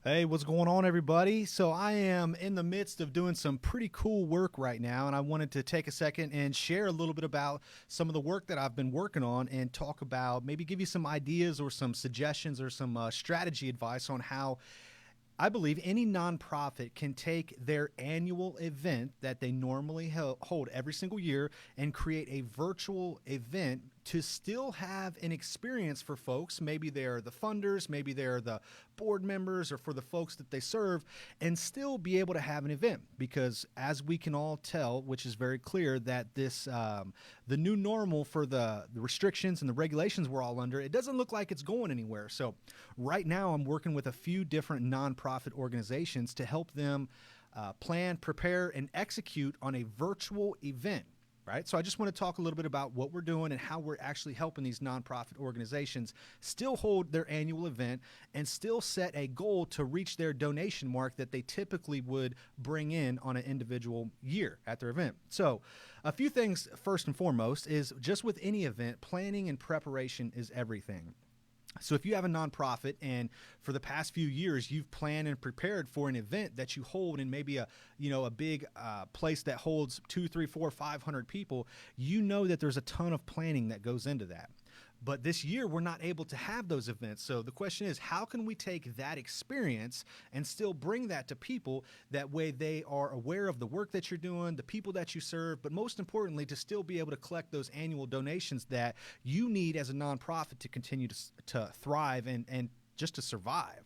Hey, what's going on, everybody? So, I am in the midst of doing some pretty cool work right now, and I wanted to take a second and share a little bit about some of the work that I've been working on and talk about maybe give you some ideas or some suggestions or some strategy advice on how I believe any nonprofit can take their annual event that they normally hold every single year and create a virtual event to still have an experience for folks. Maybe they're the funders, maybe they're the board members, or for the folks that they serve, and still be able to have an event. Because as we can all tell, which is very clear, that the new normal for the restrictions and the regulations we're all under, it doesn't look like it's going anywhere. So right now, I'm working with a few different nonprofit organizations to help them plan, prepare, and execute on a virtual event. Right. So I just want to talk a little bit about what we're doing and how we're actually helping these nonprofit organizations still hold their annual event and still set a goal to reach their donation mark that they typically would bring in on an individual year at their event. So a few things first and foremost is just with any event, planning and preparation is everything. So if you have a nonprofit and for the past few years you've planned and prepared for an event that you hold in maybe a big place that holds 2, 3, 4, 500 people, you know that there's a ton of planning that goes into that. But this year, we're not able to have those events. So the question is, how can we take that experience and still bring that to people? That way they are aware of the work that you're doing, the people that you serve, but most importantly, to still be able to collect those annual donations that you need as a nonprofit to continue to thrive and just to survive.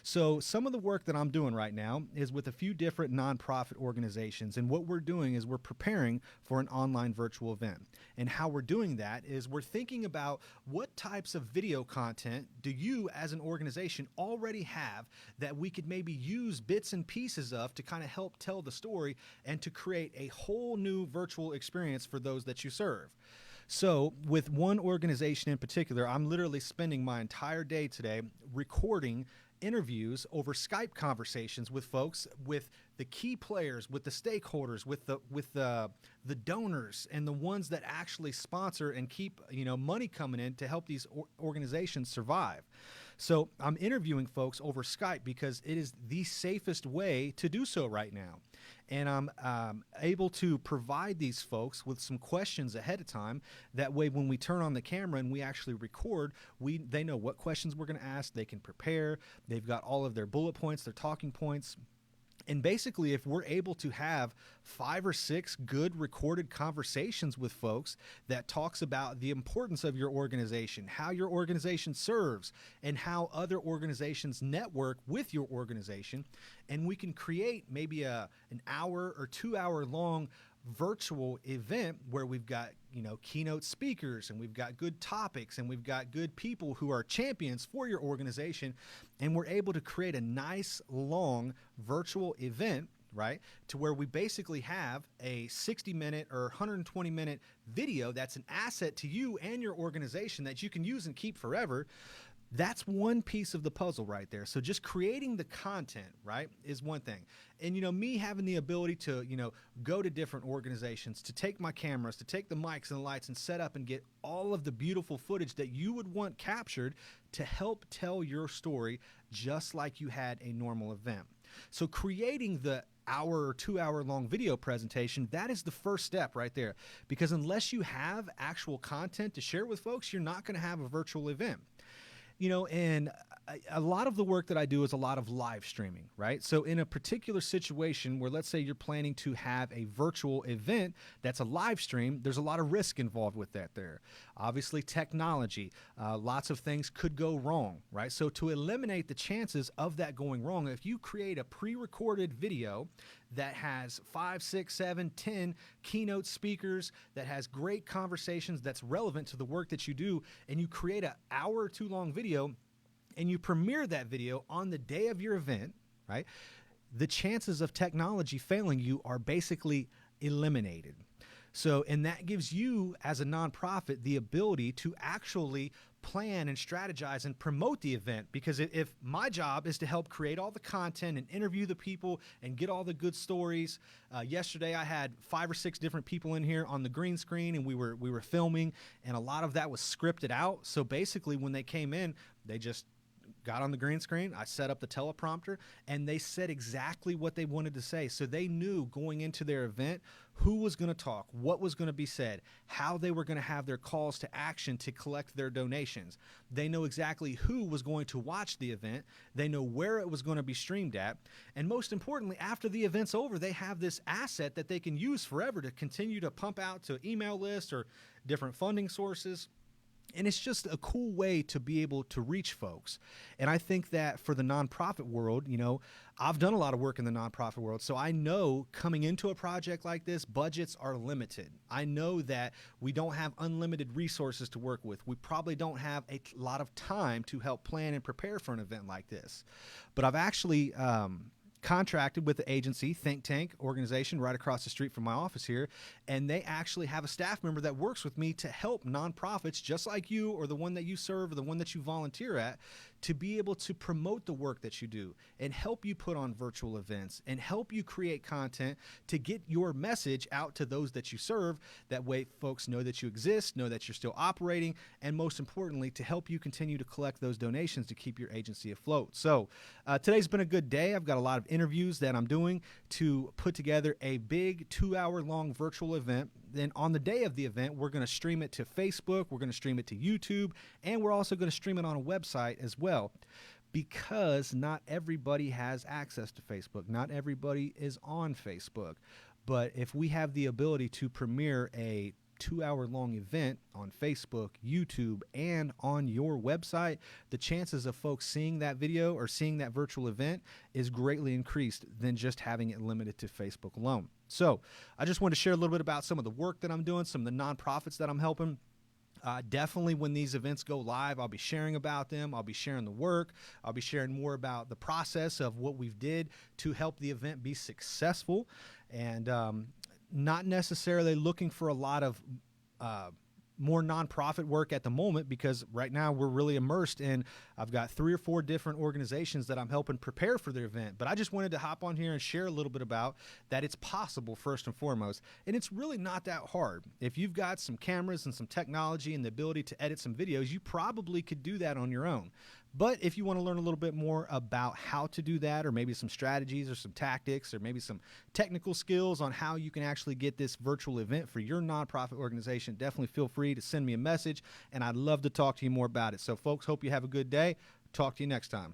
So some of the work that I'm doing right now is with a few different nonprofit organizations. And what we're doing is we're preparing for an online virtual event. And how we're doing that is we're thinking about what types of video content do you as an organization already have that we could maybe use bits and pieces of to kind of help tell the story and to create a whole new virtual experience for those that you serve. So with one organization in particular, I'm literally spending my entire day today recording interviews over Skype conversations with folks, with the key players, with the stakeholders, with the donors, and the ones that actually sponsor and keep money coming in to help these organizations survive. So I'm interviewing folks over Skype because it is the safest way to do so right now. And I'm able to provide these folks with some questions ahead of time. That way, when we turn on the camera and we actually record, they know what questions we're going to ask. They can prepare. They've got all of their bullet points, their talking points. And basically, if we're able to have 5 or 6 good recorded conversations with folks that talks about the importance of your organization, how your organization serves, and how other organizations network with your organization, and we can create maybe an hour or 2 hour long virtual event where we've got keynote speakers and we've got good topics and we've got good people who are champions for your organization, and we're able to create a nice long virtual event, right, to where we basically have a 60-minute or 120-minute video that's an asset to you and your organization that you can use and keep forever. That's one piece of the puzzle right there. So just creating the content, right, is one thing. And, me having the ability to, go to different organizations, to take my cameras, to take the mics and the lights and set up and get all of the beautiful footage that you would want captured to help tell your story just like you had a normal event. So creating the hour or 2 hour long video presentation, that is the first step right there. Because unless you have actual content to share with folks, you're not going to have a virtual event. And a lot of the work that I do is a lot of live streaming, right? So in a particular situation where, let's say you're planning to have a virtual event that's a live stream, there's a lot of risk involved with that there. Obviously, technology, lots of things could go wrong, right? So to eliminate the chances of that going wrong, if you create a pre-recorded video that has 5, 6, 7, 10 keynote speakers, that has great conversations, that's relevant to the work that you do, and you create an hour or 2 long video, and you premiere that video on the day of your event, right? The chances of technology failing you are basically eliminated. So, and that gives you as a nonprofit the ability to actually plan and strategize and promote the event. Because if my job is to help create all the content and interview the people and get all the good stories, yesterday I had 5 or 6 different people in here on the green screen, and we were filming, and a lot of that was scripted out. So basically, when they came in, they just got on the green screen, I set up the teleprompter, and they said exactly what they wanted to say. So they knew going into their event who was going to talk, what was going to be said, how they were going to have their calls to action to collect their donations. They know exactly who was going to watch the event. They know where it was going to be streamed at. And most importantly, after the event's over, they have this asset that they can use forever to continue to pump out to email lists or different funding sources. And it's just a cool way to be able to reach folks. And I think that for the nonprofit world, I've done a lot of work in the nonprofit world. So I know coming into a project like this, budgets are limited. I know that we don't have unlimited resources to work with. We probably don't have a lot of time to help plan and prepare for an event like this. But I've actually contracted with the agency, Think Tank organization right across the street from my office here, and they actually have a staff member that works with me to help nonprofits just like you or the one that you serve or the one that you volunteer at to be able to promote the work that you do and help you put on virtual events and help you create content to get your message out to those that you serve. That way folks know that you exist, know that you're still operating, and most importantly, to help you continue to collect those donations to keep your agency afloat. So today's been a good day. I've got a lot of interviews that I'm doing to put together a big 2-hour-long virtual event. Then on the day of the event, we're going to stream it to Facebook, we're going to stream it to YouTube, and we're also going to stream it on a website as well, because not everybody has access to Facebook. Not everybody is on Facebook. But if we have the ability to premiere a 2-hour-long event on Facebook, YouTube, and on your website, the chances of folks seeing that video or seeing that virtual event is greatly increased than just having it limited to Facebook alone. So I just wanted to share a little bit about some of the work that I'm doing, some of the nonprofits that I'm helping. Definitely when these events go live, I'll be sharing about them. I'll be sharing the work. I'll be sharing more about the process of what we've did to help the event be successful, and not necessarily looking for a lot of more nonprofit work at the moment, because right now we're really immersed in, I've got 3 or 4 different organizations that I'm helping prepare for their event. But I just wanted to hop on here and share a little bit about that it's possible first and foremost. And it's really not that hard. If you've got some cameras and some technology and the ability to edit some videos, you probably could do that on your own. But if you want to learn a little bit more about how to do that, or maybe some strategies or some tactics or maybe some technical skills on how you can actually get this virtual event for your nonprofit organization, definitely feel free to send me a message, and I'd love to talk to you more about it. So folks, hope you have a good day. Talk to you next time.